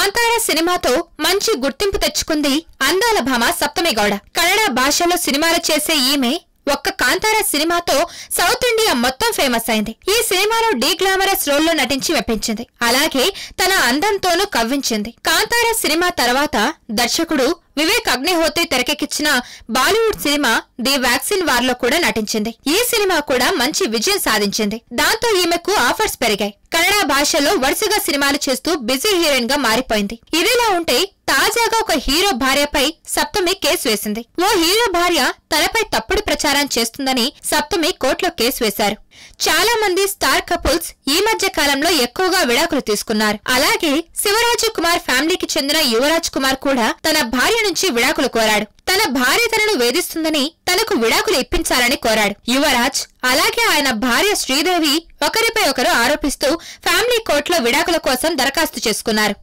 కాంతార సినిమాతో మంచి గుర్తింపు తెచ్చుకుంది అందాల భామ సప్తమి గౌడ. కన్నడ భాషలో సినిమాలు చేసే ఈమె ఒక్క కాంతార సినిమాతో సౌత్ ఇండియా మొత్తం ఫేమస్ అయింది. ఈ సినిమాలో డీ గ్లామరస్ రోల్లో నటించి మెప్పించింది. అలాగే తన అందంతోనూ కవ్వించింది. కాంతార సినిమా తర్వాత దర్శకుడు వివేక్ అగ్నిహోత్రి తెరకెక్కించిన Bollywood cinema the vaccine war లో కూడా నటించింది. ఈ సినిమా కూడా మంచి విజయం సాధించింది. దాంతో ఈమెకు ఆఫర్స్ పెరిగాయి. కన్నడ భాషలో వరుసగా సినిమాలు చేస్తూ బిజీ హీరోయిన్ గా మారిపోయింది. ఇదిలా ఉంటే తాజాగా ఒక హీరో భార్యపై సప్తమి కేసు వేసింది. ఓ హీరో భార్య తనపై తప్పుడు ప్రచారం చేస్తుందని సప్తమి కోర్టులో కేసు వేశారు. చాలా మంది స్టార్ కపుల్స్ ఈ మధ్య కాలంలో ఎక్కువగా విడాకులు తీసుకున్నారు. అలాగే శివరాజ్ కుమార్ ఫ్యామిలీకి చెందిన యువరాజ్ కుమార్ కూడా తన భార్య నుంచి విడాకులు కోరాడు. తన భార్య తనను వేధిస్తుందని తనకు విడాకులు ఇప్పించాలని కోరాడు యువరాజ్. అలాగే ఆయన భార్య శ్రీదేవి ఒకరిపై ఒకరు ఆరోపిస్తూ ఫ్యామిలీ కోర్టులో విడాకుల కోసం దరఖాస్తు చేసుకున్నారు.